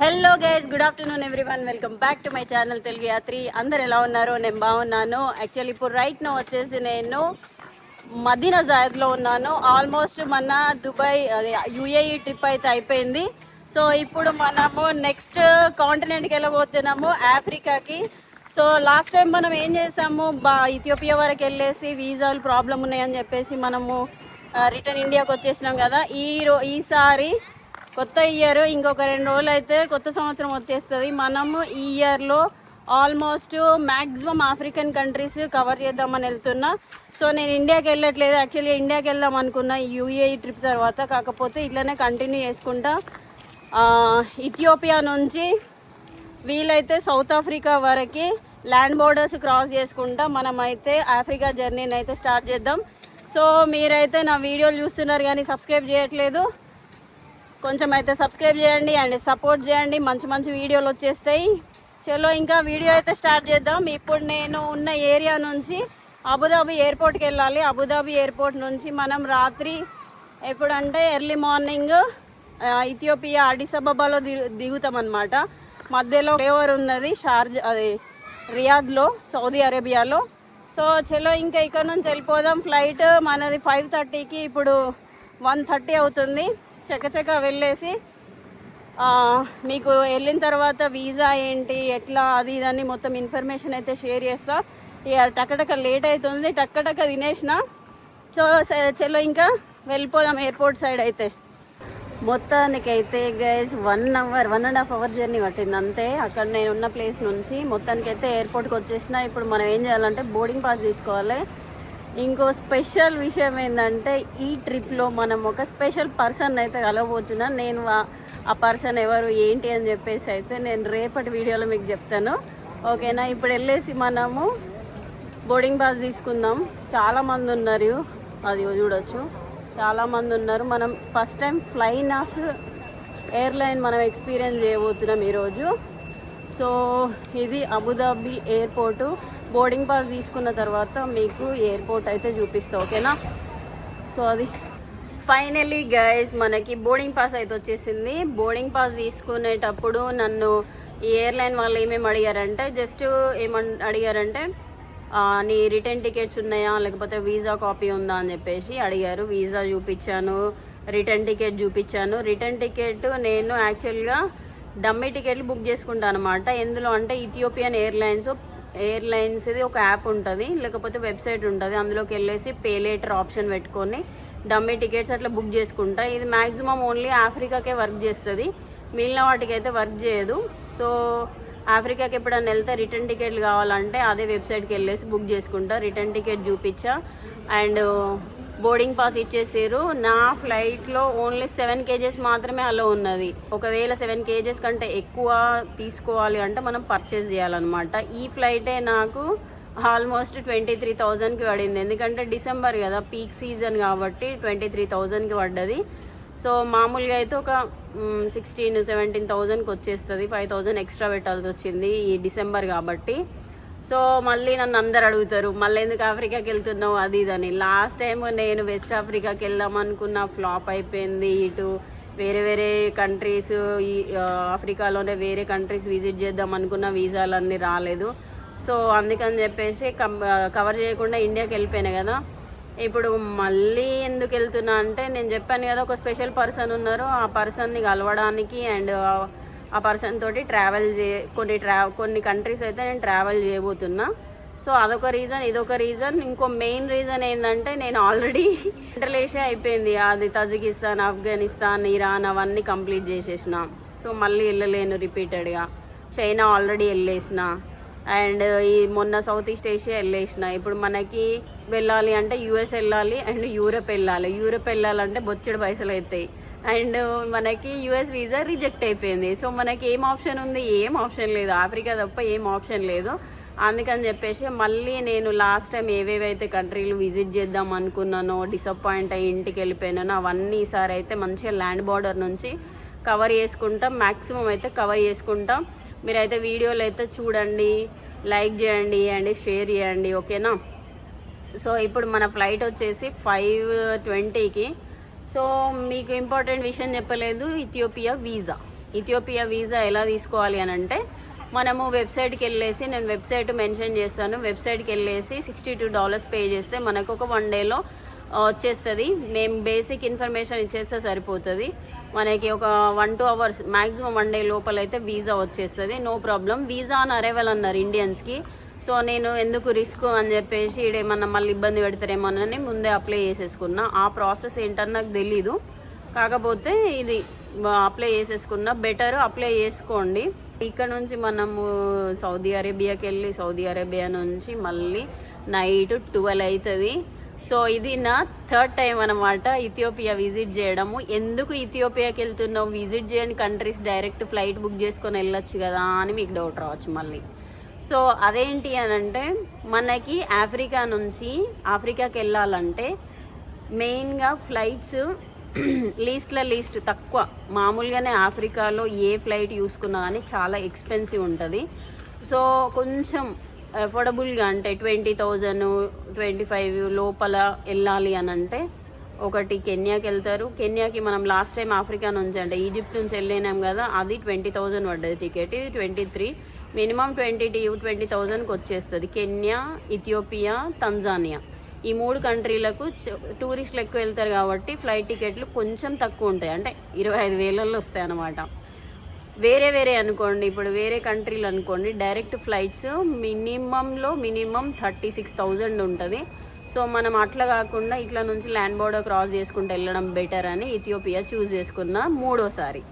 Hello guys, good afternoon everyone. Welcome back to my channel Telugu Yatri. అందరు ఎలా ఉన్నారు? నేను బాగున్నాను. యాక్చువల్లీ ఇప్పుడు రైట్ నో వచ్చేసి నేను మదీనా జాయద్లో ఉన్నాను. ఆల్మోస్ట్ మన దుబాయ్ అదే యూఏఈ ట్రిప్ అయితే అయిపోయింది. సో ఇప్పుడు మనము నెక్స్ట్ కాంటినెంట్కి వెళ్ళబోతున్నాము, ఆఫ్రికాకి. సో లాస్ట్ టైం మనం ఏం చేసాము, ఇథియోపియా వరకు వెళ్ళేసి వీసాలు ప్రాబ్లం ఉన్నాయని చెప్పేసి మనము రిటర్న్ ఇండియాకి వచ్చేసినాం కదా. ఈసారి కొత్త ఇయర్ ఇంకొక 2 రోజులు అయితే కొత్త సంవత్సరం వచ్చేస్తుంది. మనము ఈ ఇయర్లో almost maximum African countries cover చేద్దామని వెళ్తున్నా. సో నేను ఇండియాకి వెళ్ళట్లేదు, యాక్చువల్లీ ఇండియాకి వెళ్దాం అనుకున్నా యూఏఈ ట్రిప్ తర్వాత. కాకపోతే ఇట్లనే కంటిన్యూ చేసుకుంటా ఇథియోపియా నుంచి వీలైతే సౌత్ ఆఫ్రికా వరకు ల్యాండ్ బోర్డర్స్ క్రాస్ చేసుకుంటా మనమైతే ఆఫ్రికా జర్నీని అయితే స్టార్ట్ చేద్దాం. సో మీరైతే నా వీడియోలు చూస్తున్నారు కానీ సబ్స్క్రైబ్ చేయట్లేదు, కొంచెం అయితే సబ్స్క్రైబ్ చేయండి అండ్ సపోర్ట్ చేయండి. మంచి మంచి వీడియోలు వచ్చేస్తాయి. చలో ఇంకా వీడియో అయితే స్టార్ట్ చేద్దాం. ఇప్పుడు నేను ఉన్న ఏరియా నుంచి అబుదాబి ఎయిర్పోర్ట్కి వెళ్ళాలి. అబుదాబి ఎయిర్పోర్ట్ నుంచి మనం రాత్రి ఎప్పుడంటే ఎర్లీ మార్నింగ్ ఇథియోపియా అడిస్ అబబాలో దిగుతాం అన్నమాట. మధ్యలో ఫ్లేవర్ ఉన్నది అది రియాద్లో, సౌదీ అరేబియాలో. సో చలో ఇంకా ఇక్కడ నుంచి వెళ్ళిపోదాం. ఫ్లైట్ మనది 5:30కి, ఇప్పుడు 1:30 అవుతుంది. చకచక వెళ్ళేసి మీకు వెళ్ళిన తర్వాత వీసా ఏంటి ఎట్లా అది ఇదని మొత్తం ఇన్ఫర్మేషన్ అయితే షేర్ చేస్తా. ఇక టక్కటక్క లేట్ అవుతుంది, టక్కటక్క తినేసిన. చలో ఇంకా వెళ్ళిపోదాం ఎయిర్పోర్ట్ సైడ్. అయితే మొత్తానికైతే గైస్ 1.5 అవర్ జర్నీ పట్టింది అంతే. అక్కడ నేను ఉన్న ప్లేస్ నుంచి మొత్తానికైతే ఎయిర్పోర్ట్కి వచ్చేసిన. ఇప్పుడు మనం ఏం చేయాలంటే బోర్డింగ్ పాస్ తీసుకోవాలి. ఇంకో స్పెషల్ విషయం ఏంటంటే ఈ ట్రిప్లో మనం ఒక స్పెషల్ పర్సన్ అయితే కలవబోతున్నాను. నేను ఆ పర్సన్ ఎవరు ఏంటి అని చెప్పేసి అయితే నేను రేపటి వీడియోలో మీకు చెప్తాను, ఓకేనా? ఇప్పుడు వెళ్ళేసి మనము బోర్డింగ్ పాస్ తీసుకుందాం. చాలామంది ఉన్నారు, అది చూడొచ్చు, చాలామంది ఉన్నారు. మనం ఫస్ట్ టైం ఫ్లైనాస్ ఎయిర్లైన్ మనం ఎక్స్పీరియన్స్ చేయబోతున్నాం ఈరోజు. సో ఇది అబుదాబి ఎయిర్పోర్టు. బోర్డింగ్ పాస్ తీసుకున్న తర్వాత మీకు ఎయిర్పోర్ట్ అయితే చూపిస్తా, ఓకేనా? సో అది ఫైనలీ గైస్ మనకి బోర్డింగ్ పాస్ అయితే వచ్చేసింది. బోర్డింగ్ పాస్ తీసుకునేటప్పుడు నన్ను ఈ ఎయిర్లైన్ వాళ్ళు ఏమేమి అడిగారంటే, జస్ట్ అడిగారంటే నీ రిటర్న్ టికెట్స్ ఉన్నాయా లేకపోతే వీసా కాపీ ఉందా అని చెప్పేసి అడిగారు. వీసా చూపించాను, రిటర్న్ టికెట్ చూపించాను. రిటర్న్ టికెట్ నేను యాక్చువల్గా డమ్మీ టికెట్లు బుక్ చేసుకుంటాను అనమాట. ఎందులో అంటే ఇథియోపియన్ ఎయిర్లైన్స్ది ఒక యాప్ ఉంటుంది, లేకపోతే వెబ్సైట్ ఉంటుంది. అందులోకి వెళ్ళేసి పే లేటర్ ఆప్షన్ పెట్టుకొని డమ్మీ టికెట్స్ అట్లా బుక్ చేసుకుంటా. ఇది మ్యాక్సిమం ఓన్లీ ఆఫ్రికాకే వర్క్ చేస్తుంది, మిగిలిన వాటికి అయితే వర్క్ చేయదు. సో ఆఫ్రికాకి ఎప్పుడైనా వెళ్తే రిటర్న్ టికెట్లు కావాలంటే అదే వెబ్సైట్కి వెళ్ళేసి బుక్ చేసుకుంటా. రిటర్న్ టికెట్ చూపించా అండ్ బోర్డింగ్ పాస్ ఇచ్చేసారు. నా ఫ్లైట్లో ఓన్లీ 7 kgs మాత్రమే అలో ఉన్నది. ఒకవేళ 7 kgs కంటే ఎక్కువ తీసుకోవాలి అంటే మనం పర్చేస్ చేయాలన్నమాట. ఈ ఫ్లైటే నాకు ఆల్మోస్ట్ 23,000కి పడింది. ఎందుకంటే డిసెంబర్ కదా, పీక్ సీజన్ కాబట్టి 23,000కి పడ్డది. సో మామూలుగా అయితే ఒక 16,000-17,000కి వచ్చేస్తుంది. 5,000 ఎక్స్ట్రా పెట్టాల్సి వచ్చింది ఈ డిసెంబర్ కాబట్టి. సో మళ్ళీ నన్ను అందరు అడుగుతారు, మళ్ళీ ఎందుకు ఆఫ్రికాకి వెళ్తున్నావు అది ఇదని. లాస్ట్ టైం నేను వెస్ట్ ఆఫ్రికాకి వెళ్దాం అనుకున్న, ఫ్లాప్ అయిపోయింది. ఇటు వేరే వేరే కంట్రీస్, ఈ ఆఫ్రికాలోనే వేరే కంట్రీస్ విజిట్ చేద్దాం అనుకున్న, వీసాలన్నీ రాలేదు. సో అందుకని చెప్పేసి కవర్ చేయకుండా ఇండియాకి వెళ్ళిపోయినా కదా. ఇప్పుడు మళ్ళీ ఎందుకు వెళ్తున్నా అంటే, నేను చెప్పాను కదా ఒక స్పెషల్ పర్సన్ ఉన్నారు, ఆ పర్సన్ని కలవడానికి అండ్ ఆ పర్సన్ తోటి ట్రావెల్ కొన్ని కంట్రీస్ అయితే నేను ట్రావెల్ చేయబోతున్నా. సో అదొక రీజన్, ఇదొక రీజన్. ఇంకో మెయిన్ రీజన్ ఏంటంటే నేను ఆల్రెడీ ఇంటర్లేషే అయిపోయింది. అది తజికిస్తాన్, ఆఫ్ఘనిస్తాన్, ఇరాన్ అవన్నీ కంప్లీట్ చేసేసిన. సో మళ్ళీ వెళ్ళలేను రిపీటెడ్గా. చైనా ఆల్రెడీ వెళ్ళేసిన అండ్ ఈ మొన్న సౌత్ ఈస్ట్ ఏషియా వెళ్ళేసిన. ఇప్పుడు మనకి వెళ్ళాలి అంటే యూఎస్ వెళ్ళాలి అండ్ యూరప్ వెళ్ళాలి. యూరప్ వెళ్ళాలంటే బొచ్చెడు పైసలు అవుతాయి అండ్ మనకి యూఎస్ వీసా రిజెక్ట్ అయిపోయింది. సో మనకి ఏం ఆప్షన్ ఉంది? ఏం ఆప్షన్ లేదు, ఆఫ్రికా తప్ప ఏం ఆప్షన్ లేదు. అందుకని చెప్పేసి మళ్ళీ నేను లాస్ట్ టైం ఏవేవైతే కంట్రీలు విజిట్ చేద్దాం అనుకున్నానో, డిసప్పాయింట్ అయ్యి ఇంటికి వెళ్ళిపోయినానో అవన్నీ ఈసారి అయితే మంచిగా ల్యాండ్ బార్డర్ నుంచి కవర్ చేసుకుంటాం. మ్యాక్సిమం అయితే కవర్ చేసుకుంటాం. మీరైతే వీడియోలు అయితే చూడండి, లైక్ చేయండి అండ్ షేర్ చేయండి, ఓకేనా? సో ఇప్పుడు మన ఫ్లైట్ వచ్చేసి 5:20కి. సో మీకు ఇంపార్టెంట్ విషయం చెప్పలేదు, ఇథియోపియా వీసా. ఇథియోపియా వీసా ఎలా తీసుకోవాలి అని అంటే మనము వెబ్సైట్కి వెళ్ళేసి, నేను వెబ్సైట్ మెన్షన్ చేస్తాను, వెబ్సైట్కి వెళ్ళేసి $62 పే చేస్తే మనకు ఒక 1 డేలో వచ్చేస్తుంది. మేము బేసిక్ ఇన్ఫర్మేషన్ ఇచ్చేస్తే సరిపోతుంది. మనకి ఒక 1-2 అవర్స్ మ్యాక్సిమం 1 డే లోపల అయితే వీసా వచ్చేస్తుంది, no problem. Visa on arrival అన్నారు ఇండియన్స్కి. సో నేను ఎందుకు రిస్క్ అని చెప్పేసి ఏమన్నా మళ్ళీ ఇబ్బంది పెడతారేమోనని ముందే అప్లై చేసేసుకున్నా. ఆ ప్రాసెస్ ఏంటని నాకు తెలీదు, కాకపోతే ఇది అప్లై చేసేసుకున్నా. బెటర్ అప్లై చేసుకోండి. ఇక్కడ నుంచి మనము సౌదీ అరేబియాకి వెళ్ళి సౌదీ అరేబియా నుంచి మళ్ళీ నైట్ 12 అవుతుంది. సో ఇది నా 3rd టైం అనమాట ఇథియోపియా విజిట్ చేయడము. ఎందుకు ఇథియోపియాకి వెళ్తున్నావు, విజిట్ చేయని కంట్రీస్ డైరెక్ట్ ఫ్లైట్ బుక్ చేసుకొని వెళ్ళొచ్చు కదా అని మీకు డౌట్ రావచ్చు మళ్ళీ. సో అదేంటి అని అంటే మనకి ఆఫ్రికాకి వెళ్ళాలంటే మెయిన్గా ఫ్లైట్స్ లీస్ట్ తక్కువ. మామూలుగానే ఆఫ్రికాలో ఏ ఫ్లైట్ చూసుకున్నా కానీ చాలా ఎక్స్పెన్సివ్ ఉంటుంది. సో కొంచెం అఫోర్డబుల్గా అంటే 20,000 25 లోపల వెళ్ళాలి అని అంటే ఒకటి కెన్యాకి వెళ్తారు. కెన్యాకి మనం లాస్ట్ టైం ఆఫ్రికా నుంచి అంటే ఈజిప్ట్ నుంచి వెళ్ళినాం కదా, అది 20,000 పడ్డది టికెట్. ఇది 23, మినిమం 20,000కి వచ్చేస్తుంది. కెన్యా, ఇథియోపియా, తంజానియా ఈ 3 కంట్రీలకు టూరిస్టులు ఎక్కువ వెళ్తారు కాబట్టి ఫ్లైట్ టికెట్లు కొంచెం తక్కువ ఉంటాయి, అంటే 25,000లో వస్తాయి అన్నమాట. వేరే అనుకోండి, ఇప్పుడు వేరే కంట్రీలు అనుకోండి, డైరెక్ట్ ఫ్లైట్స్ మినిమం 36,000 ఉంటుంది. సో మనం అట్లా కాకుండా ఇట్లా నుంచి ల్యాండ్ బోర్డర్ క్రాస్ చేసుకుంటూ వెళ్ళడం బెటర్ అని ఇథియోపియా చూస్ చేసుకున్నా 3వ సారి.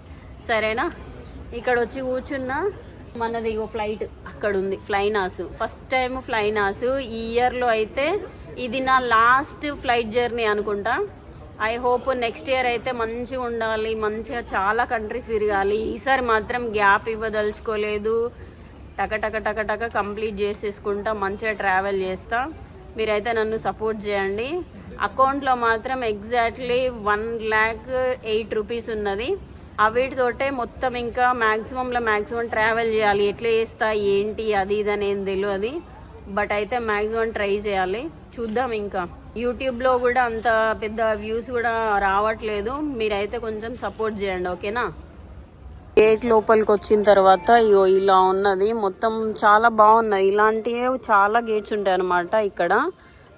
సరేనా, ఇక్కడ వచ్చి కూర్చున్నా. మనది ఫ్లైట్ అక్కడ ఉంది, ఫ్లైనాస్. ఫస్ట్ టైం ఫ్లైనాస్ ఈ ఇయర్లో అయితే ఇది నా లాస్ట్ ఫ్లైట్ జర్నీ అనుకుంటా. ఐ హోప్ నెక్స్ట్ ఇయర్ అయితే మంచిగా ఉండాలి, మంచిగా చాలా కంట్రీస్ తిరగాలి. ఈసారి మాత్రం గ్యాప్ ఇవ్వదలుచుకోలేదు, టక కంప్లీట్ చేసేసుకుంటా, మంచిగా ట్రావెల్ చేస్తా. మీరైతే నన్ను సపోర్ట్ చేయండి. అకౌంట్లో మాత్రం ఎగ్జాక్ట్లీ 1,08,000 రూపీస్ ఉన్నది. వీటితోటే మొత్తం ఇంకా మ్యాక్సిమం ట్రావెల్ చేయాలి. ఎట్లా చేస్తా ఏంటి అది ఇది అనేది తెలియదు, బట్ అయితే మ్యాక్సిమం ట్రై చేయాలి. చూద్దాం. ఇంకా యూట్యూబ్లో కూడా అంత పెద్ద వ్యూస్ కూడా రావట్లేదు, మీరైతే కొంచెం సపోర్ట్ చేయండి, ఓకేనా. గేట్ లోపలికి వచ్చిన తర్వాత ఇలా ఉన్నది, మొత్తం చాలా బాగున్నది. ఇలాంటివి చాలా గేట్స్ ఉంటాయి అన్నమాట ఇక్కడ.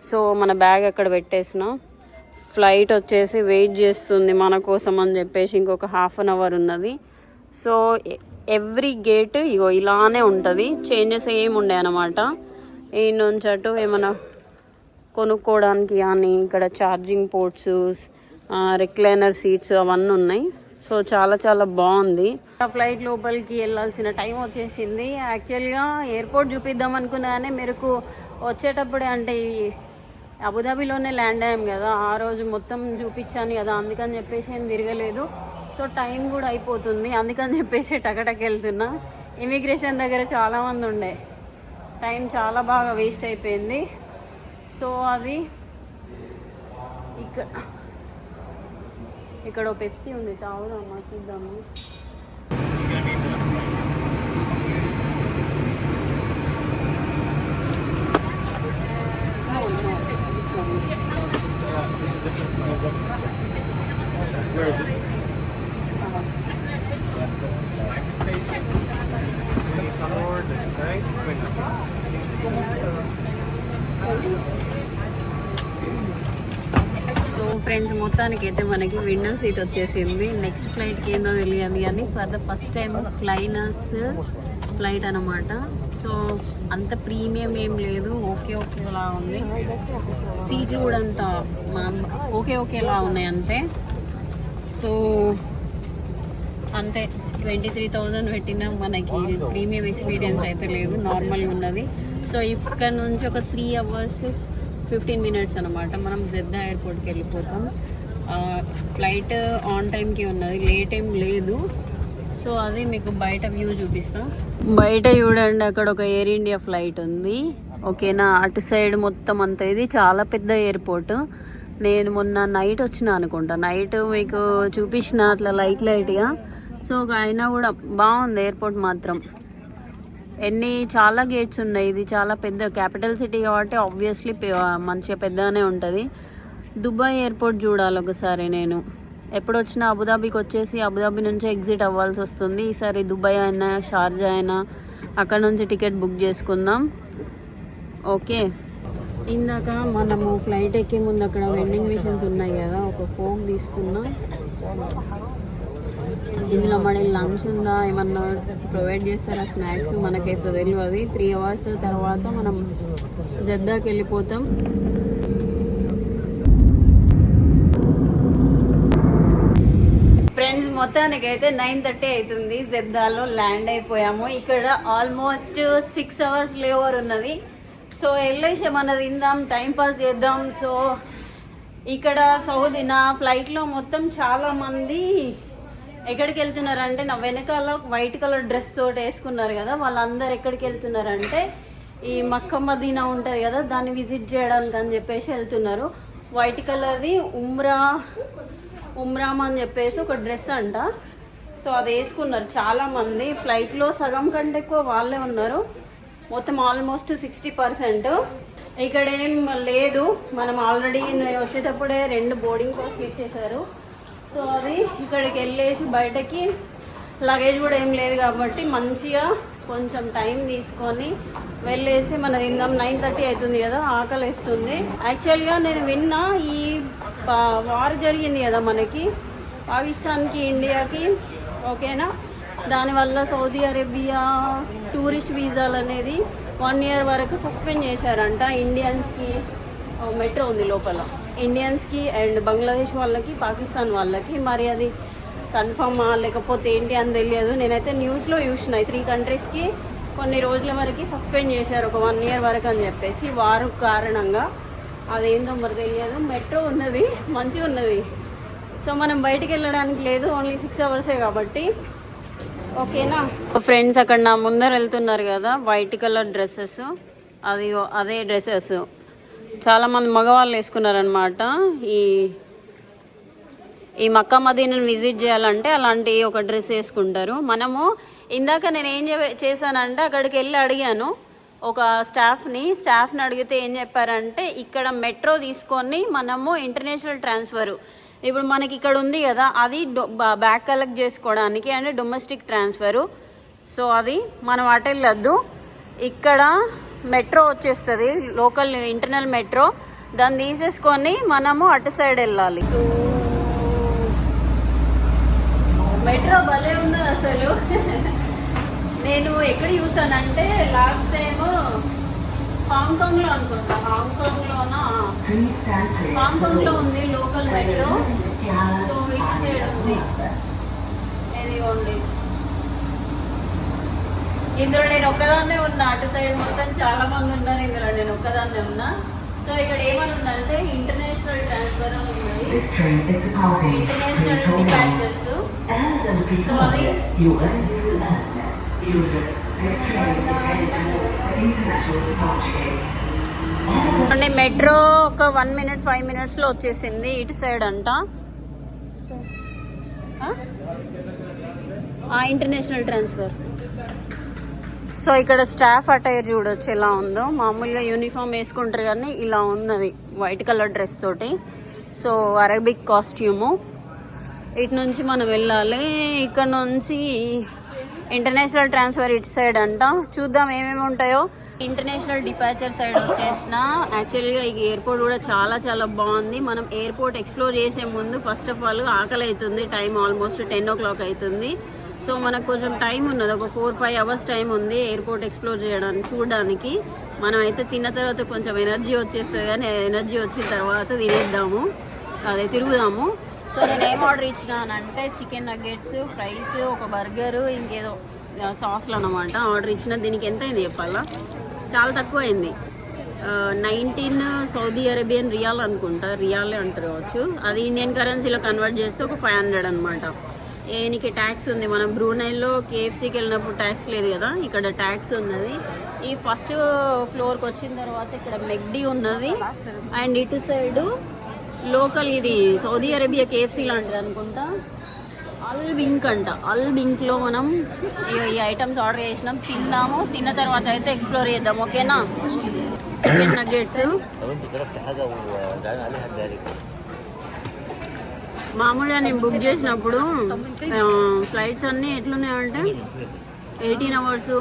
సో మన బ్యాగ్ అక్కడ పెట్టేసినాం. ఫ్లైట్ వచ్చేసి వెయిట్ చేస్తుంది మన కోసం అని చెప్పేసి ఇంకొక 1/2 అవర్ ఉన్నది. సో ఎవ్రీ గేట్ ఇలానే ఉంటుంది, చేంజెస్ ఏమి ఉండే అన్నమాట. ఈ నుంచి అటు ఏమైనా కొనుక్కోవడానికి కానీ ఇక్కడ ఛార్జింగ్ పోర్ట్స్, రిక్లైనర్ సీట్స్ అవన్నీ ఉన్నాయి. సో చాలా బాగుంది. ఫ్లైట్ లోపలికి వెళ్ళాల్సిన టైం వచ్చేసింది. యాక్చువల్గా ఎయిర్పోర్ట్ చూపిద్దాం అనుకున్నా కానీ మీకు వచ్చేటప్పుడే అంటే అబుదాబిలోనే ల్యాండ్ అయ్యాం కదా, ఆ రోజు మొత్తం చూపించాను కదా, అందుకని చెప్పేసి ఏం తిరగలేదు. సో టైం కూడా అయిపోతుంది, అందుకని చెప్పేసి టకటక వెళ్తున్నా. ఇమిగ్రేషన్ దగ్గర చాలామంది ఉండే, టైం చాలా బాగా వేస్ట్ అయిపోయింది. సో అది ఇక్కడ పెప్సీ ఉంది, తాగుదామా చూద్దాము. Where is it? 24, that's right, 26. So friends, మొత్తానికి అయితే మనకి విండో సీట్ వచ్చేసింది. నెక్స్ట్ ఫ్లైట్కి ఏందో తెలియదు కానీ for the first time flynas flight అనమాట. సో అంత ప్రీమియం ఏం లేదు, ఓకేలా ఉంది. సీట్లు కూడా అంత ఓకేలా ఉన్నాయి అంతే. సో అంతే, 23,000 పెట్టినా మనకి ప్రీమియం ఎక్స్పీరియన్స్ అయితే లేదు, నార్మల్గా ఉన్నది. సో ఇక్కడ నుంచి ఒక 3 hours 15 minutes అనమాట మనం జెద్దా ఎయిర్పోర్ట్కి వెళ్ళిపోతాం. ఫ్లైట్ ఆన్ టైంకి ఉన్నది, లేట్ ఏం లేదు. సో అది మీకు బయట వ్యూ చూపిస్తా. బయట చూడండి, అక్కడ ఒక ఎయిర్ ఇండియా ఫ్లైట్ ఉంది, ఓకేనా. అటు సైడ్ మొత్తం అంతా ఇది చాలా పెద్ద ఎయిర్పోర్ట్. నేను మొన్న నైట్ వచ్చిన అనుకుంటా, నైట్ మీకు చూపించిన అట్లా లైట్గా. సో అయినా కూడా బాగుంది ఎయిర్పోర్ట్ మాత్రం. చాలా గేట్స్ ఉన్నాయి, ఇది చాలా పెద్ద క్యాపిటల్ సిటీ కాబట్టి ఆబ్వియస్లీ మంచిగా పెద్దగానే ఉంటుంది. దుబాయ్ ఎయిర్పోర్ట్ చూడాలి ఒకసారి నేను, ఎప్పుడు వచ్చినా అబుదాబికి వచ్చేసి అబుదాబి నుంచి ఎగ్జిట్ అవ్వాల్సి వస్తుంది. ఈసారి దుబాయ్ అయినా షార్జా అయినా అక్కడ నుంచి టికెట్ బుక్ చేసుకుందాం. ఓకే, ఇందాక మనము ఫ్లైట్ ఎక్కే ముందు అక్కడ వెండింగ్ మిషన్స్ ఉన్నాయి కదా, ఒక కోక్ తీసుకున్నాం. ఇందులో మన లంచ్ ఉందా, ఏమన్నా ప్రొవైడ్ చేస్తారా స్నాక్స్ మనకైతే తెలియదు. 3 hours తర్వాత మనం జద్దాకి వెళ్ళిపోతాం. ఫ్రెండ్స్, మొత్తానికి అయితే 9:30 అవుతుంది. జద్దాలో ల్యాండ్ అయిపోయాము. ఇక్కడ ఆల్మోస్ట్ 6 hours లేఓవర్ ఉన్నది. సో వెళ్ళేసి మనది తిందాం, టైంపాస్ చేద్దాం. సో ఇక్కడ సౌదీ నా ఫ్లైట్లో మొత్తం చాలామంది ఎక్కడికి వెళ్తున్నారంటే, నా వెనకాల వైట్ కలర్ డ్రెస్ తోటి వేసుకున్నారు కదా, వాళ్ళందరూ ఎక్కడికి వెళ్తున్నారంటే ఈ మక్క మదీనా ఉంటుంది కదా, దాన్ని విజిట్ చేయడానికి అని చెప్పేసి వెళ్తున్నారు. వైట్ కలర్ది ఉమ్రామ్ అని చెప్పేసి ఒక డ్రెస్ అంట. సో అది వేసుకున్నారు చాలామంది. ఫ్లైట్లో సగం కంటే ఎక్కువ వాళ్ళే ఉన్నారు, మొత్తం ఆల్మోస్ట్ 60%. ఇక్కడ ఏం లేదు, మనం ఆల్రెడీ వచ్చేటప్పుడే 2 బోర్డింగ్ పాస్ ఇచ్చేసారు. సో అది ఇక్కడికి వెళ్ళేసి బయటకి లగేజ్ కూడా ఏం లేదు కాబట్టి మంచిగా కొంచెం టైం తీసుకొని వెళ్ళేసి మన తిందాం. 9:30 అవుతుంది కదా, ఆకలి వేస్తుంది. యాక్చువల్గా నేను విన్నా, ఈ వార్ జరిగింది కదా మనకి పాకిస్తాన్కి ఇండియాకి, ఓకేనా, దానివల్ల సౌదీ అరేబియా టూరిస్ట్ వీసాలు అనేది 1 year వరకు సస్పెండ్ చేశారంట. ఇండియన్స్కి మెట్రో ఉంది లోపల, ఇండియన్స్కి అండ్ బంగ్లాదేశ్ వాళ్ళకి, పాకిస్తాన్ వాళ్ళకి. మరి అది కన్ఫర్మా లేకపోతే ఏంటి అని తెలియదు. నేనైతే న్యూస్లో చూసిన 3 countriesకి కొన్ని రోజుల వరకు సస్పెండ్ చేశారు, ఒక 1 year వరకు అని చెప్పేసి, వారు కారణంగా. అదేందో మరి తెలియదు. మెట్రో ఉన్నది, మంచిగా ఉన్నది. సో మనం బయటికి వెళ్ళడానికి లేదు, ఓన్లీ 6 hours కాబట్టి. ఓకేనా ఫ్రెండ్స్, అక్కడ నా ముందర వెళ్తున్నారు కదా వైట్ కలర్ డ్రెస్సెస్, అదే డ్రెస్సెస్ చాలామంది మగవాళ్ళు వేసుకున్నారనమాట. ఈ మక్కా మదీనాను విజిట్ చేయాలంటే అలాంటి ఒక డ్రెస్ వేసుకుంటారు. మనము ఇందాక నేను ఏం చేశానంటే, అక్కడికి వెళ్ళి అడిగాను ఒక స్టాఫ్ని అడిగితే ఏం చెప్పారంటే, ఇక్కడ మెట్రో తీసుకొని మనము ఇంటర్నేషనల్ ట్రాన్స్ఫర్, ఇప్పుడు మనకి ఇక్కడ ఉంది కదా, అది బ్యాక్ కలెక్ట్ చేసుకోవడానికి అంటే డొమెస్టిక్ ట్రాన్స్ఫరు. సో అది మనం అటు వెళ్ళొద్దు, ఇక్కడ మెట్రో వచ్చేస్తుంది, లోకల్ ఇంటర్నల్ మెట్రో, దాన్ని తీసేసుకొని మనము అటు సైడ్ వెళ్ళాలి. సో మెట్రో భలే ఉన్నది అసలు. నేను ఎక్కడ చూసానంటే లాస్ట్ టైం హాంకాంగ్లో అనుకుంటా, హాంకాంగ్లో ఉంది లోకల్ మెట్రో. సో ఇటు సైడ్ ఉంది, ఇదిగోండి. ఇందులో నేను ఒక్కదాన్నే ఉన్నా, అటు సైడ్ మొత్తం చాలా మంది ఉన్నారు, ఇందులో నేను ఒక్కదాన్నే ఉన్నా. సో ఇక్కడ ఏమని ఉందంటే ఇంటర్నేషనల్ ట్రాన్స్ఫర్ అని ఉన్నది, ఇంటర్నేషనల్ డిపార్చర్స్. సో అది మెట్రో ఒక 1 minute 5 minutesలో వచ్చేసింది ఇటు సైడ్ అంట. International transfer. సో ఇక్కడ స్టాఫ్ అటైర్ చూడొచ్చు ఎలా ఉందో. మామూలుగా యూనిఫామ్ వేసుకుంటారు కానీ ఇలా ఉన్నది వైట్ కలర్ డ్రెస్ తోటి. So Arabic costume. ఇటు నుంచి మనం వెళ్ళాలి, ఇక్కడ నుంచి ఇంటర్నేషనల్ ట్రాన్స్ఫర్ ఇటు సైడ్ అంట. చూద్దాం ఏమేమి ఉంటాయో. ఇంటర్నేషనల్ డిపార్చర్ సైడ్ వచ్చేసిన. యాక్చువల్గా ఈ ఎయిర్పోర్ట్ కూడా చాలా చాలా బాగుంది. మనం ఎయిర్పోర్ట్ ఎక్స్ప్లోర్ చేసే ముందు ఫస్ట్ ఆఫ్ ఆల్ ఆకలి అవుతుంది, టైం ఆల్మోస్ట్ 10 o'clock అవుతుంది. సో మనకు కొంచెం టైం ఉన్నది, ఒక 4-5 hours టైం ఉంది ఎయిర్పోర్ట్ ఎక్స్ప్లోర్ చేయడానికి, చూడడానికి. మనం అయితే తిన్న తర్వాత కొంచెం ఎనర్జీ వచ్చేస్తుంది, కానీ ఎనర్జీ వచ్చిన తర్వాత తినేద్దాము, అదే తిరుగుదాము. సో నేను ఏం ఆర్డర్ ఇచ్చినానంటే చికెన్ నగ్గెట్స్, ఫ్రైస్, ఒక బర్గరు, ఇంకేదో సాస్లు అన్నమాట ఆర్డర్ ఇచ్చిన. దీనికి ఎంత అయింది చెప్పాలా, చాలా తక్కువ అయింది. 19 సౌదీ అరేబియన్ రియాల్ అనుకుంటా, రియాలే అంటారు కావచ్చు. అది ఇండియన్ కరెన్సీలో కన్వర్ట్ చేస్తే ఒక 500 అనమాట. దీనికి ట్యాక్స్ ఉంది. మనం బ్రూనైలో KFCకి వెళ్ళినప్పుడు ట్యాక్స్ లేదు కదా, ఇక్కడ ట్యాక్స్ ఉన్నది. ఈ ఫస్ట్ ఫ్లోర్కి వచ్చిన తర్వాత ఇక్కడ మెక్డీ ఉన్నది, అండ్ ఇటు సైడు లోకల్ ఇది సౌదీ అరేబియా KFC లాంటిది అనుకుంటా, అల్ బింక్ అంట. అల్ బింక్లో మనం ఈ ఐటమ్స్ ఆర్డర్ చేసినాం, తిన్నాము. తిన్న తర్వాత అయితే ఎక్స్ప్లోర్ చేద్దాం, ఓకేనా. చికెన్ నగ్గెట్స్, మామూలుగా నేను బుక్ చేసినప్పుడు ఫ్లైట్స్ అన్నీ ఎట్లున్నాయంటే 18 అవర్స్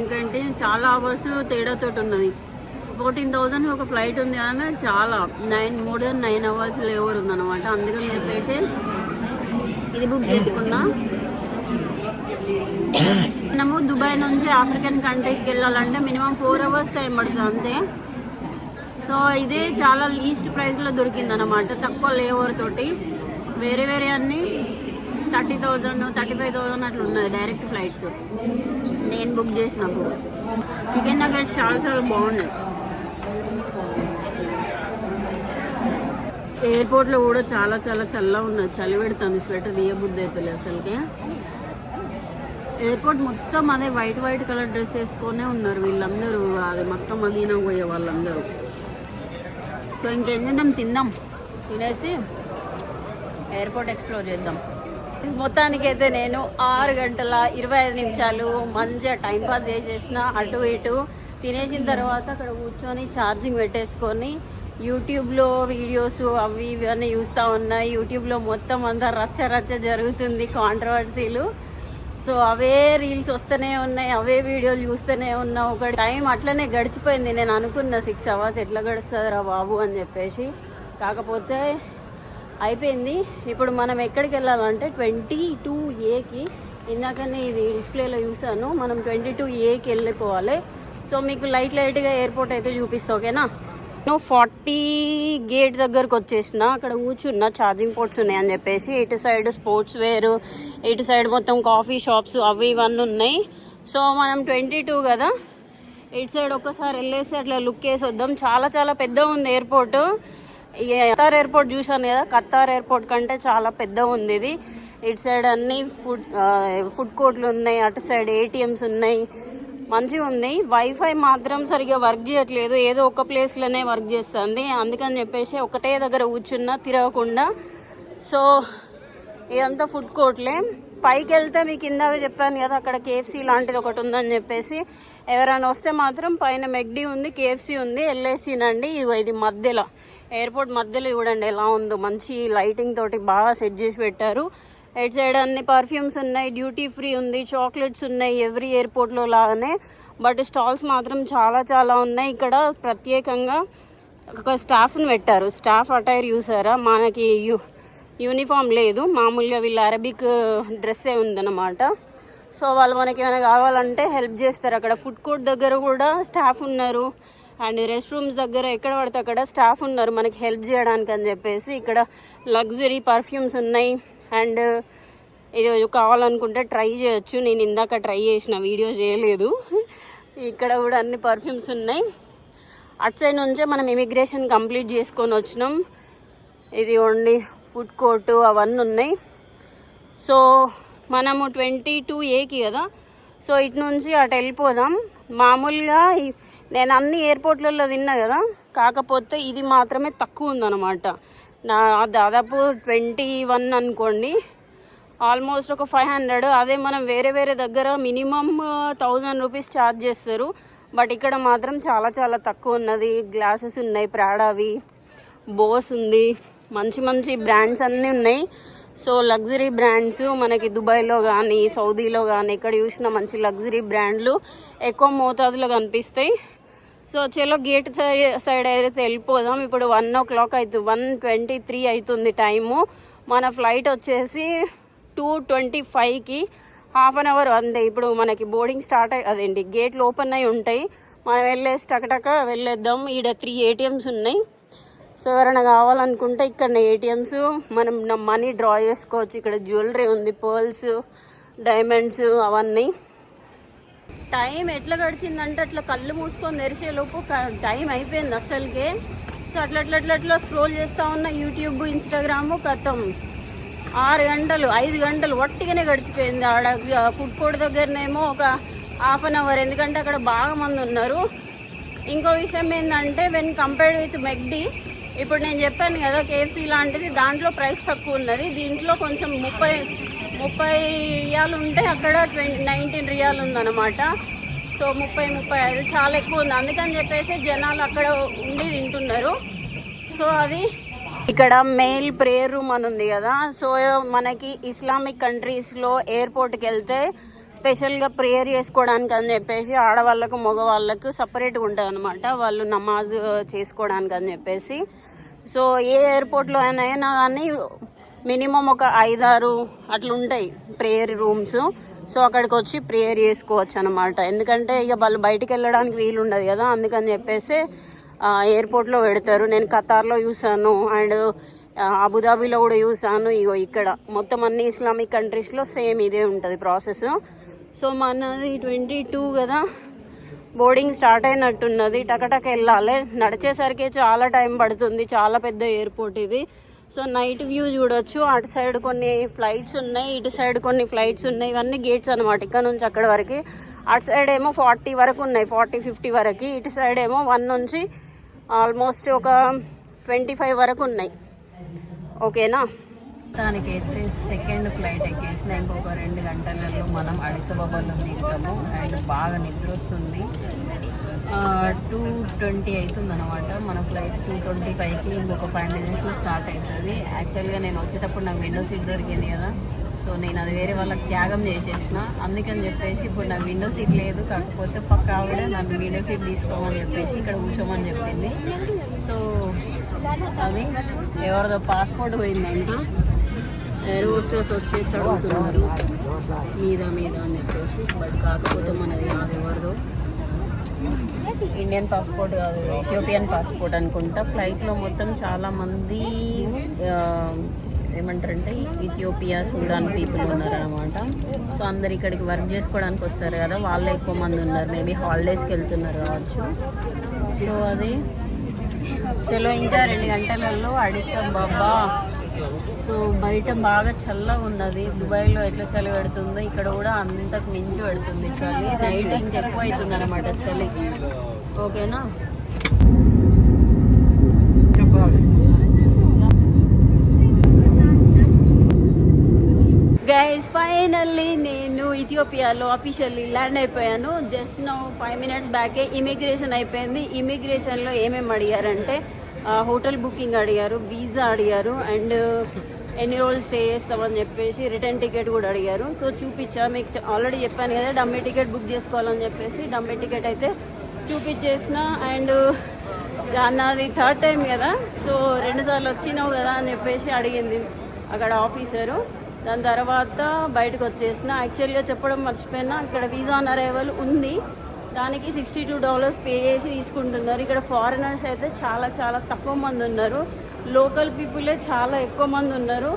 ఇంకంటే చాలా అవర్స్ తేడాతోటి ఉన్నది. 14,000 ఒక ఫ్లైట్ ఉంది కానీ చాలా మోర్ దెన్ 9 అవర్స్ లేవర్ ఉందన్నమాట. అందుకని చెప్పేసి ఇది బుక్ చేసుకున్నా. మనము దుబాయ్ నుంచి ఆఫ్రికన్ కంట్రీస్కి వెళ్ళాలంటే మినిమం 4 అవర్స్ టైం పడుతుంది అంతే. సో ఇదే చాలా లీస్ట్ ప్రైస్లో దొరికిందన్నమాట, తక్కువ లేవర్ తోటి. వేరే అన్నీ 30,000 35,000 అట్లా ఉన్నది డైరెక్ట్ ఫ్లైట్స్ నేను బుక్ చేసినప్పుడు. చికెన్ నగెట్స్ చాలా బాగున్నాయి. ఎయిర్పోర్ట్లో కూడా చాలా చల్లగా ఉన్నది, చలి పెడుతుంది, స్వెటర్ తీయబుద్ధి అవుతుంది అసలుకి. ఎయిర్పోర్ట్ మొత్తం అదే వైట్ కలర్ డ్రెస్ వేసుకొనే ఉన్నారు వీళ్ళందరూ, అది మొత్తం మదీనా పోయే వాళ్ళందరూ. సో ఇంకేం చేద్దాం, తినేసి ఎయిర్పోర్ట్ ఎక్స్ప్లోర్ చేద్దాం. మొత్తానికైతే నేను 6 గంటల 25 నిమిషాలు మంచిగా టైంపాస్ చేసేసిన. అటు ఇటు తినేసిన తర్వాత అక్కడ కూర్చొని ఛార్జింగ్ పెట్టేసుకొని యూట్యూబ్లో వీడియోస్ అవి ఇవి అన్నీ చూస్తూ ఉన్నాయి. యూట్యూబ్లో మొత్తం అంతా రచ్చ జరుగుతుంది, కాంట్రవర్సీలు. సో అవే రీల్స్ వస్తూనే ఉన్నాయి, అవే వీడియోలు చూస్తూనే ఉన్నా. ఒక టైం అట్లనే గడిచిపోయింది. నేను అనుకున్న 6 అవర్స్ ఎట్లా గడుస్తుందిరా బాబు అని చెప్పేసి, కాకపోతే అయిపోయింది. ఇప్పుడు మనం ఎక్కడికి వెళ్ళాలంటే 22Aకి, ఇందాకనే ఇది డిస్ప్లేలో చూసాను, మనం 22Aకి వెళ్ళిపోవాలి. సో మీకు లైట్గా ఎయిర్పోర్ట్ అయితే చూపిస్తా, ఓకేనా? నేను 40 గేట్ దగ్గరకు వచ్చేసిన. అక్కడ కూర్చున్నా, ఛార్జింగ్ పోర్ట్స్ ఉన్నాయని చెప్పేసి. ఇటు సైడ్ స్పోర్ట్స్ వేర్, ఇటు సైడ్ మొత్తం కాఫీ షాప్స్ అవి ఇవన్నీ ఉన్నాయి. సో మనం 22 కదా, ఇటు సైడ్ ఒక్కసారి వెళ్ళేసి అట్లా లుక్ వేసి వద్దాం. చాలా పెద్దగా ఉంది ఎయిర్పోర్ట్. ఖతార్ ఎయిర్పోర్ట్ చూసాను కదా, ఖతార్ ఎయిర్పోర్ట్ కంటే చాలా పెద్దగా ఉంది ఇది. ఇటు సైడ్ అన్ని ఫుడ్ కోర్ట్లు ఉన్నాయి, అటు సైడ్ ATMs ఉన్నాయి, మంచిగా ఉంది. వైఫై మాత్రం సరిగ్గా వర్క్ చేయట్లేదు, ఏదో ఒక ప్లేస్లోనే వర్క్ చేస్తుంది. అందుకని చెప్పేసి ఒకటే దగ్గర కూర్చున్నా తిరగకుండా. సో ఇదంతా ఫుడ్ కోర్ట్లే. పైకి వెళ్తే మీకు ఇందాక చెప్పాను కదా, అక్కడ KFC లాంటిది ఒకటి ఉందని చెప్పేసి. ఎవరైనా వస్తే మాత్రం పైన మెక్డీ ఉంది, KFC ఉంది, వెళ్ళేసినండి. ఇది మధ్యలో, ఎయిర్పోర్ట్ మధ్యలో చూడండి ఎలా ఉందో, మంచి లైటింగ్ తోటి బాగా సెట్ చేసి పెట్టారు. ఎయిట్ సైడ్ అన్ని పర్ఫ్యూమ్స్ ఉన్నాయి, డ్యూటీ ఫ్రీ ఉంది, చాక్లెట్స్ ఉన్నాయి, ఎవ్రీ ఎయిర్పోర్ట్లో లాగానే. బట్ స్టాల్స్ మాత్రం చాలా ఉన్నాయి. ఇక్కడ ప్రత్యేకంగా ఒక స్టాఫ్ని పెట్టారు. స్టాఫ్ అటైర్ చూసారా, మనకి యూనిఫామ్ లేదు, మామూలుగా వీళ్ళు అరబిక్ డ్రెస్సే ఉందన్నమాట. సో వాళ్ళు మనకి ఏమైనా కావాలంటే హెల్ప్ చేస్తారు. అక్కడ ఫుడ్ కోర్ట్ దగ్గర కూడా స్టాఫ్ ఉన్నారు, అండ్ రెస్ట్ రూమ్స్ దగ్గర ఎక్కడ పడితే అక్కడ స్టాఫ్ ఉన్నారు మనకి హెల్ప్ చేయడానికి అని చెప్పేసి. ఇక్కడ లగ్జరీ పర్ఫ్యూమ్స్ ఉన్నాయి, అండ్ ఇది కావాలనుకుంటే ట్రై చేయొచ్చు. నేను ఇందాక ట్రై చేసిన, వీడియో చేయలేదు. ఇక్కడ కూడా అన్ని పర్ఫ్యూమ్స్ ఉన్నాయి. అటు సైడ్ నుంచే మనం ఇమిగ్రేషన్ కంప్లీట్ చేసుకొని వచ్చినాం. ఇది ఓన్లీ ఫుడ్ కోర్టు అవన్నీ ఉన్నాయి. సో మనము 22Aకి కదా, సో ఇటు నుంచి అటు వెళ్ళిపోదాం. మామూలుగా నేను అన్ని ఎయిర్పోర్ట్లలో తిన్నా కదా, కాకపోతే ఇది మాత్రమే తక్కువ ఉందన్నమాట. దాదాపు 21 అనుకోండి, ఆల్మోస్ట్ ఒక 500. అదే మనం వేరే దగ్గర మినిమం 1000 రూపీస్ ఛార్జ్ చేస్తారు. బట్ ఇక్కడ మాత్రం చాలా తక్కువ ఉన్నది. గ్లాసెస్ ఉన్నాయి, ప్రాడావి, బోస్ ఉంది, మంచి బ్రాండ్స్ అన్నీ ఉన్నాయి. సో లగ్జరీ బ్రాండ్స్ మనకి దుబాయ్లో కానీ సౌదీలో కానీ ఎక్కడ చూసినా మంచి లగ్జరీ బ్రాండ్లు ఎక్కువ మోతాదులో కనిపిస్తాయి. సో చలో గేట్ సైడ్ అయితే వెళ్ళిపోదాం. ఇప్పుడు 1 o'clock అవుతుంది, 1:23 అవుతుంది టైము. మన ఫ్లైట్ వచ్చేసి 2:25కి, హాఫ్ అన్ అవర్ అంతే. ఇప్పుడు మనకి బోర్డింగ్ స్టార్ట్ అదేంటి గేట్లు ఓపెన్ అయి ఉంటాయి, మనం వెళ్ళేసి టకటక వెళ్ళేద్దాం. ఈడ 3 ATMs ఉన్నాయి. సో ఎవరైనా కావాలనుకుంటే ఇక్కడ ATMs మనం మనీ డ్రా చేసుకోవచ్చు. ఇక్కడ జ్యువెలరీ ఉంది, పర్ల్స్, డైమండ్స్ అవన్నీ. టైం ఎట్లా గడిచిందంటే అట్లా కళ్ళు మూసుకొని తెరిచేలోపు టైం అయిపోయింది అస్సలకే. సో అట్లా స్క్రోల్ చేస్తూ ఉన్న యూట్యూబ్, ఇన్స్టాగ్రాము, కథం 6 గంటలు 5 గంటలు ఒట్టిగానే గడిచిపోయింది. ఆడ ఫుడ్ కోర్ట్ దగ్గరనేమో ఒక హాఫ్ అన్ అవర్, ఎందుకంటే అక్కడ బాగా మంది ఉన్నారు. ఇంకో విషయం ఏంటంటే వెన్ కంపేర్డ్ విత్ మెక్డీ, ఇప్పుడు నేను చెప్పాను కదా KFC లాంటిది, దాంట్లో ప్రైస్ తక్కువ ఉన్నది. దీంట్లో కొంచెం 30 రియాలు ఉంటే అక్కడ 19 రియాలు ఉందన్నమాట. సో 30-35 చాలా ఎక్కువ ఉంది. అందుకని చెప్పేసి జనాలు అక్కడ ఉండి తింటున్నారు. సో అది ఇక్కడ మెయిల్ ప్రేయర్ రూమ్ అని ఉంది కదా. సో మనకి ఇస్లామిక్ కంట్రీస్లో ఎయిర్పోర్ట్కి వెళ్తే స్పెషల్గా ప్రేయర్ చేసుకోవడానికి అని చెప్పేసి ఆడవాళ్ళకు మగవాళ్ళకు సపరేట్గా ఉంటుంది అనమాట. వాళ్ళు నమాజ్ చేసుకోవడానికి అని చెప్పేసి. సో ఏ ఎయిర్పోర్ట్లో అయినా కానీ మినిమం ఒక 5-6 అట్లా ఉంటాయి ప్రేయర్ రూమ్స్. సో అక్కడికి వచ్చి ప్రేయర్ చేసుకోవచ్చు అనమాట. ఎందుకంటే ఇక వాళ్ళు బయటికి వెళ్ళడానికి వీలు ఉండదు కదా, అందుకని చెప్పేసి ఎయిర్పోర్ట్లో పెడతారు. నేను ఖతార్లో చూసాను అండ్ అబుదాబీలో కూడా చూసాను. ఇగో ఇక్కడ మొత్తం అన్ని ఇస్లామిక్ కంట్రీస్లో సేమ్ ఇదే ఉంటుంది ప్రాసెస్. సో మనది 22 కదా, బోర్డింగ్ స్టార్ట్ అయినట్టున్నది. టకటక వెళ్ళాలి. నడిచేసరికి చాలా టైం పడుతుంది. చాలా పెద్ద ఎయిర్పోర్ట్ ఇది. సో నైట్ వ్యూ చూడొచ్చు. అటు సైడ్ కొన్ని ఫ్లైట్స్ ఉన్నాయి, ఇటు సైడ్ కొన్ని ఫ్లైట్స్ ఉన్నాయి. ఇవన్నీ గేట్స్ అనమాట ఇక్కడ నుంచి అక్కడ వరకు. అటు సైడ్ ఏమో 40 వరకు ఉన్నాయి, 40-50 వరకు. ఇటు సైడ్ ఏమో 1 నుంచి ఆల్మోస్ట్ ఒక 25 వరకు ఉన్నాయి. ఓకేనా? దానికైతే సెకండ్ ఫ్లైట్ ఎక్కేసిన ఇంకొక 2 గంటలలో మనం అడిసబాబాలో దిగుతాము. అండ్ బాగా నిద్ర వస్తుంది. 2:20 అవుతుంది అనమాట మన ఫ్లైట్. 2:25కి ఇంకొక 5 మినిట్స్లో స్టార్ట్ అవుతుంది. యాక్చువల్గా నేను వచ్చేటప్పుడు నాకు విండో సీట్ దొరికింది కదా, సో నేను అది వేరే వాళ్ళకి త్యాగం చేసేసిన. అందుకని చెప్పేసి ఇప్పుడు నాకు విండో సీట్ లేదు. కాకపోతే పక్క ఆవిడ నాకు విండో సీట్ తీసుకోమని చెప్పేసి ఇక్కడ కూర్చోమని చెప్పింది. సో అది ఎవరిదో పాస్పోర్ట్ పోయిందంట. ఎయిర్ హోస్టెస్ వచ్చేసి అడుగుతున్నారు మీద అని చెప్పేసి. బట్ కాకపోతే మనది కాదు, ఎవరిదో ఇండియన్ పాస్పోర్ట్ కాదు, ఇథియోపియన్ పాస్పోర్ట్ అనుకుంటా. ఫ్లైట్లో మొత్తం చాలామంది ఏమంటారంటే ఇథియోపియా, సూడాన్ పీపుల్ ఉన్నారనమాట. సో అందరు ఇక్కడికి వర్క్ చేసుకోవడానికి వస్తారు కదా, వాళ్ళే ఎక్కువ మంది ఉన్నారు. మేబీ హాలిడేస్కి వెళ్తున్నారు కావచ్చు. సో అది చలో ఇంకా 2 గంటలలో అడిసబాబా. సో బయట బాగా చల్లగా ఉన్నది. దుబాయ్లో ఎట్లా చలి పెడుతుందో ఇక్కడ కూడా అంతకు మించి పెడుతుంది చలి. నైట్ ఇంకెక్కువ అవుతుంది అనమాట చలి. ఓకేనా? గైస్ ఫైనల్లీ నేను ఇథియోపియాలో అఫీషియల్లీ ల్యాండ్ అయిపోయాను. జస్ట్ నౌ 5 మినిట్స్ బ్యాకే ఇమిగ్రేషన్ అయిపోయింది. ఇమిగ్రేషన్లో ఏమేమి అడిగారంటే హోటల్ బుకింగ్ అడిగారు, వీసా అడిగారు, అండ్ ఎన్ని రోజులు స్టే చేస్తామని చెప్పేసి రిటర్న్ టికెట్ కూడా అడిగారు. సో చూపించా, మీకు ఆల్రెడీ చెప్పాను కదా డమ్మీ టికెట్ బుక్ చేసుకోవాలని చెప్పేసి. డమ్మీ టికెట్ అయితే చూపించేసిన. అండ్ నాది 3rd టైం కదా, సో 2 సార్లు వచ్చినావు కదా అని చెప్పేసి అడిగింది అక్కడ ఆఫీసరు. దాని తర్వాత బయటకు వచ్చేసిన. యాక్చువల్గా చెప్పడం మర్చిపోయినా, ఇక్కడ వీసా ఆన్ అరైవల్ ఉంది, దానికి $62 పే చేసి తీసుకుంటున్నారు. ఇక్కడ ఫారినర్స్ అయితే చాలా చాలా తక్కువ మంది ఉన్నారు. లోకల్ పీపులే చాలా ఎక్కువ మంది ఉన్నారు.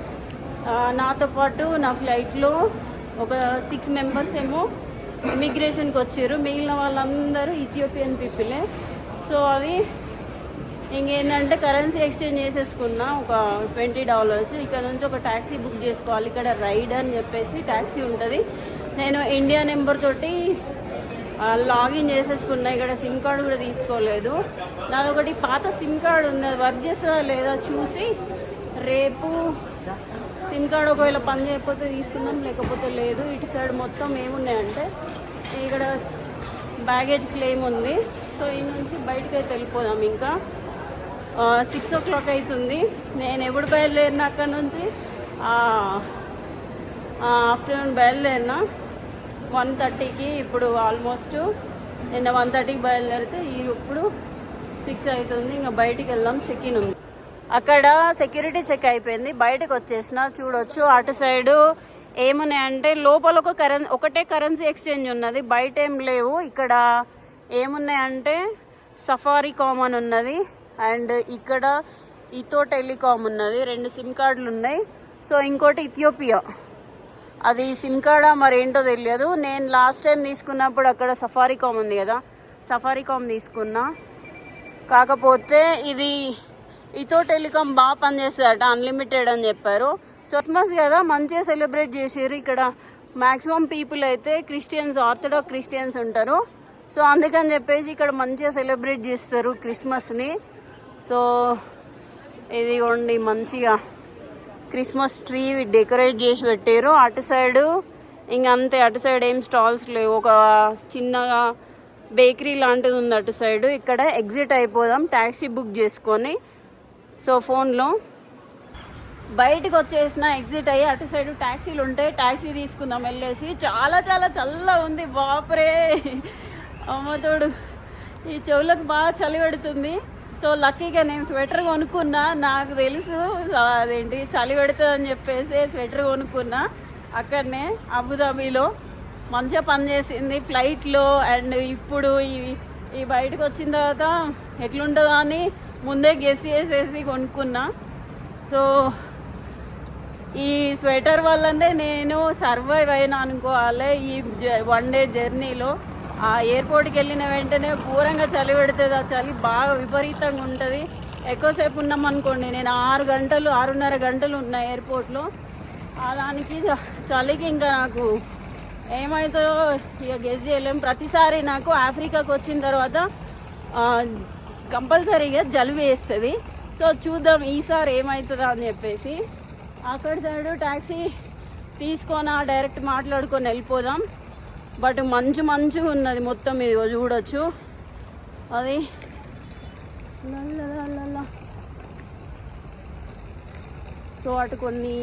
నాతో పాటు నా ఫ్లైట్లో ఒక 6 మెంబర్స్ ఏమో ఇమిగ్రేషన్కి వచ్చారు. మిగిలిన వాళ్ళందరూ ఇథియోపియన్ పీపులే. సో అది ఇంకేంటంటే కరెన్సీ ఎక్స్చేంజ్ చేసేసుకున్నా ఒక $20. ఇక్కడ నుంచి ఒక ట్యాక్సీ బుక్ చేసుకోవాలి. ఇక్కడ రైడ్ అని చెప్పేసి ట్యాక్సీ ఉంటుంది. నేను ఇండియా నెంబర్ తోటి లాగిన్ చేసేసుకున్నా. ఇక్కడ సిమ్ కార్డు కూడా తీసుకోలేదు. నాదొకటి పాత సిమ్ కార్డు ఉంది, అది వర్క్ చేస్తుందా లేదా చూసి రేపు సిమ్ కార్డు ఒకవేళ పని చేయకపోతే తీసుకుందాం, లేకపోతే లేదు. ఇటు సైడ్ మొత్తం ఏమున్నాయంటే ఇక్కడ బ్యాగేజ్ క్లెయిమ్ ఉంది. సో ఈ నుంచి బయటకు అయితే వెళ్ళిపోదాం. ఇంకా 6 o'clock అవుతుంది. నేను ఎప్పుడు బయలుదేరిన అక్కడ నుంచి ఆఫ్టర్నూన్ బయలుదేరిన 1:30కి. ఇప్పుడు ఆల్మోస్ట్ నిన్న 1:30కి బయలుదేరితే ఇప్పుడు 6 అవుతుంది. ఇంకా బయటికి వెళ్దాం. చెక్ ఇన్ ఉంది. అక్కడ సెక్యూరిటీ చెక్ అయిపోయింది, బయటకు వచ్చేసిన. చూడొచ్చు అటు సైడు ఏమున్నాయంటే లోపల ఒకటే కరెన్సీ ఎక్స్చేంజ్ ఉన్నది, బయట ఏం లేవు. ఇక్కడ ఏమున్నాయంటే సఫారీ కామన్ ఉన్నది, అండ్ ఇక్కడ ఇథో టెలికామ్ ఉన్నది. 2 సిమ్ కార్డులు ఉన్నాయి. సో ఇంకోటి ఇథియోపియా, అది సిమ్ కార్డా మరి ఏంటో తెలియదు. నేను లాస్ట్ టైం తీసుకున్నప్పుడు అక్కడ సఫారీకామ్ ఉంది కదా, సఫారీకామ్ తీసుకున్నా. కాకపోతే ఇది ఇథో టెలికామ్ బాగా పనిచేస్తుందట, అన్లిమిటెడ్ అని చెప్పారు. సో క్రిస్మస్ కదా మంచిగా సెలబ్రేట్ చేసారు. ఇక్కడ మ్యాక్సిమం పీపుల్ అయితే క్రిస్టియన్స్, ఆర్థడాక్స్ క్రిస్టియన్స్ ఉంటారు. సో అందుకని చెప్పేసి ఇక్కడ మంచిగా సెలబ్రేట్ చేస్తారు క్రిస్మస్ని. సో ఇదిగోండి మంచిగా క్రిస్మస్ ట్రీ డెకరేట్ చేసి పెట్టారు. అటు సైడు ఇంకంతే, అటు సైడ్ ఏం స్టాల్స్ లేవు. ఒక చిన్నగా బేకరీ లాంటిది ఉంది అటు సైడు. ఇక్కడ ఎగ్జిట్ అయిపోదాం ట్యాక్సీ బుక్ చేసుకొని. సో ఫోన్లో బయటకు వచ్చేసిన ఎగ్జిట్ అయ్యి అటు సైడ్ ట్యాక్సీలు ఉంటాయి, ట్యాక్సీ తీసుకుందాం వెళ్ళేసి. చాలా చాలా చల్లగా ఉంది, బాపరే అమ్మతోడు ఈ చెవులకు బాగా చలి పెడుతుంది. సో లక్కీగా నేను స్వెటర్ కొనుక్కున్నా, నాకు తెలుసు అదేంటి చలి పెడుతుంది అని చెప్పేసి స్వెటర్ కొనుక్కున్నా అక్కడనే అబుదాబీలో. మంచిగా పనిచేసింది ఫ్లైట్లో. అండ్ ఇప్పుడు ఈ బయటకు వచ్చిన తర్వాత ఎట్లుంటుందో అని ముందే గెస్ చేసేసి కొనుక్కున్నా. సో ఈ స్వెటర్ వల్లనే నేను సర్వైవ్ అయినా అనుకోవాలి ఈ 1 డే జర్నీలో. ఆ ఎయిర్పోర్ట్కి వెళ్ళిన వెంటనే ఘోరంగా చలి పెడుతుంది, ఆ చలి బాగా విపరీతంగా ఉంటుంది. ఎక్కువసేపు ఉన్నాం అనుకోండి, నేను 6.5 గంటలు ఉన్నా ఎయిర్పోర్ట్లో. దానికి చలికి ఇంకా నాకు ఏమవుతుందో ఇక గెస్ చేయలేం. ప్రతిసారి నాకు ఆఫ్రికాకు వచ్చిన తర్వాత కంపల్సరీగా జలుబు వేస్తుంది. సో చూద్దాం ఈసారి ఏమవుతుందా అని చెప్పేసి. అక్కడ సైడ్ ట్యాక్సీ తీసుకొని డైరెక్ట్ మాట్లాడుకొని వెళ్ళిపోదాం. బట్ మంచుగా ఉన్నది మొత్తం, ఇది చూడొచ్చు. అది సో అటు కొన్ని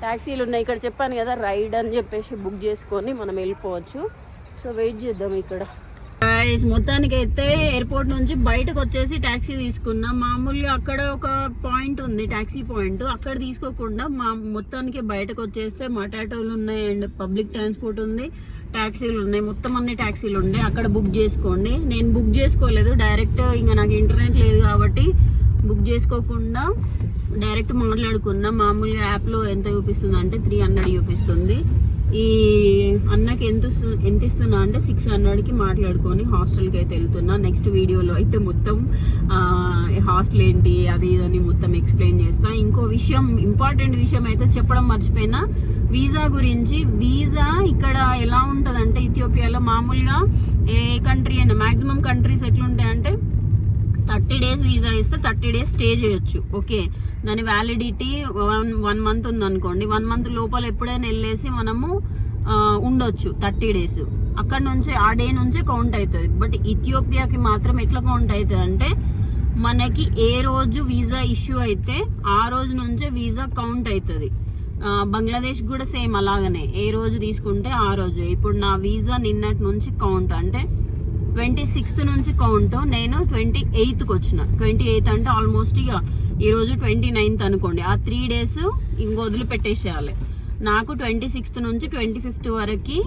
ట్యాక్సీలు ఉన్నాయి. ఇక్కడ చెప్పాను కదా రైడ్ అని చెప్పేసి బుక్ చేసుకొని మనం వెళ్ళిపోవచ్చు. సో వెయిట్ చేద్దాం ఇక్కడ. మొత్తానికి అయితే ఎయిర్పోర్ట్ నుంచి బయటకు వచ్చేసి ట్యాక్సీ తీసుకున్నాం. మామూలుగా అక్కడ ఒక పాయింట్ ఉంది, ట్యాక్సీ పాయింట్, అక్కడ తీసుకోకుండా మొత్తానికి బయటకు వచ్చేస్తే మటాటోలు ఉన్నాయి అండ్ పబ్లిక్ ట్రాన్స్పోర్ట్ ఉంది, ట్యాక్సీలు ఉన్నాయి, మొత్తం అన్ని ట్యాక్సీలు ఉన్నాయి. అక్కడ బుక్ చేసుకోండి. నేను బుక్ చేసుకోలేదు, డైరెక్ట్ ఇంకా నాకు ఇంటర్నెట్ లేదు కాబట్టి బుక్ చేసుకోకుండా డైరెక్ట్ మాట్లాడుకున్నా. మామూలుగా యాప్లో ఎంత చూపిస్తుంది అంటే 300 చూపిస్తుంది. ఈ అన్నకి ఎంత ఇస్తున్నా అంటే 600కి మాట్లాడుకొని హాస్టల్కి అయితే వెళ్తున్నా. నెక్స్ట్ వీడియోలో అయితే మొత్తం హాస్టల్ ఏంటి అది ఇదని మొత్తం ఎక్స్ప్లెయిన్ చేస్తా. ఇంకో విషయం, ఇంపార్టెంట్ విషయం అయితే చెప్పడం మర్చిపోయినా, వీసా గురించి. వీసా ఇక్కడ ఎలా ఉంటుందంటే ఇథియోపియాలో మామూలుగా ఏ కంట్రీ అయినా మ్యాక్సిమం కంట్రీస్ ఎట్లుంటాయంటే 30 days వీసా ఇస్తే 30 days స్టే చేయొచ్చు. ఓకే, దాని వ్యాలిడిటీ 1 month ఉందనుకోండి. 1 month లోపల ఎప్పుడైనా వెళ్ళేసి మనము ఉండొచ్చు 30 days. అక్కడ నుంచి ఆ డే నుంచే కౌంట్ అవుతుంది. బట్ ఇథియోపియాకి మాత్రం ఎట్లా కౌంట్ అవుతుంది అంటే మనకి ఏ రోజు వీసా ఇష్యూ అయితే ఆ రోజు నుంచే వీసా కౌంట్ అవుతుంది. బంగ్లాదేశ్ కూడా సేమ్ అలాగనే, ఏ రోజు తీసుకుంటే ఆ రోజు. ఇప్పుడు నా వీసా నిన్నటి నుంచి కౌంట్ అంటే 26th నుంచి కౌంట్. నేను 28కి వచ్చిన. 28 అంటే ఆల్మోస్ట్ ఇక ఈరోజు 29th అనుకోండి. ఆ 3 days ఇంక వదిలిపెట్టేసేయాలి. నాకు 26th నుంచి 25th వరకు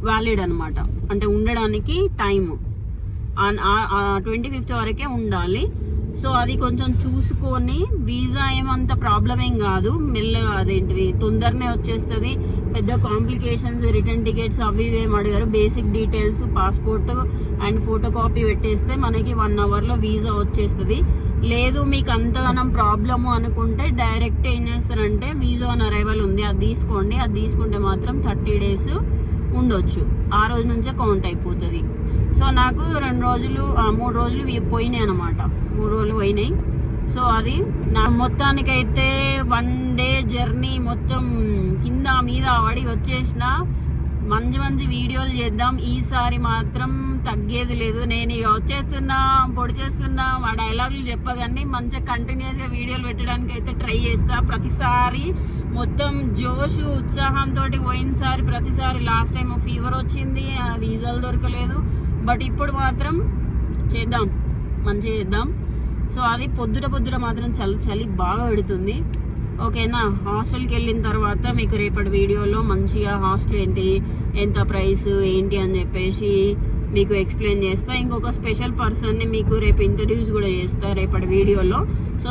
వ్యాలిడ్ అనమాట, అంటే ఉండడానికి టైము 25th వరకే ఉండాలి. సో అది కొంచెం చూసుకొని, వీసా ఏమంత ప్రాబ్లం ఏం కాదు, మెల్లగా అదేంటిది తొందరనే వచ్చేస్తుంది. పెద్ద కాంప్లికేషన్స్, రిటర్న్ టికెట్స్ అవి ఏం అడిగారు. Basic details, passport and photo copy పెట్టేస్తే మనకి 1 hourలో వీసా వచ్చేస్తుంది. లేదు మీకు అంతగానం ప్రాబ్లము అనుకుంటే డైరెక్ట్ ఏం చేస్తారంటే వీసా ఆన్ అరైవల్ ఉంది, అది తీసుకోండి. అది తీసుకుంటే మాత్రం 30 days ఉండొచ్చు, ఆ రోజు నుంచే కౌంట్ అయిపోతుంది. సో నాకు 3 రోజులు పోయినాయి అనమాట, 3 రోజులు పోయినాయి. సో అది నా మొత్తానికైతే 1 day జర్నీ మొత్తం కింద మీద పడి వచ్చేసిన. మంచి వీడియోలు చేద్దాం ఈసారి, మాత్రం తగ్గేది లేదు. నేను ఇక వచ్చేస్తున్నా, పొడి చేస్తున్నా, ఆ డైలాగులు చెప్పగానే మంచిగా కంటిన్యూస్గా వీడియోలు పెట్టడానికి అయితే ట్రై చేస్తా. ప్రతిసారి మొత్తం జోషు ఉత్సాహంతో పోయినసారి ప్రతిసారి లాస్ట్ టైం ఫీవర్ వచ్చింది, వీసాలు దొరకలేదు. బట్ ఇప్పుడు మాత్రం చేద్దాం, మంచిగా చేద్దాం. సో అది పొద్దుట మాత్రం చలి బాగా పెడుతుంది. ఓకేనా, హాస్టల్కి వెళ్ళిన తర్వాత మీకు రేపటి వీడియోలో మంచిగా హాస్టల్ ఏంటి, ఎంత ప్రైస్ ఏంటి అని చెప్పేసి మీకు ఎక్స్ప్లెయిన్ చేస్తా. ఇంకొక స్పెషల్ పర్సన్ని మీకు రేపు ఇంట్రడ్యూస్ కూడా చేస్తా రేపటి వీడియోలో. సో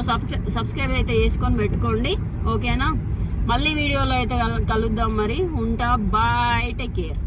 సబ్స్క్రైబ్ అయితే చేసుకొని పెట్టుకోండి. ఓకేనా, మళ్ళీ వీడియోలో అయితే కలుద్దాం. మరి ఉంటా, బాయ్, టేక్ కేర్.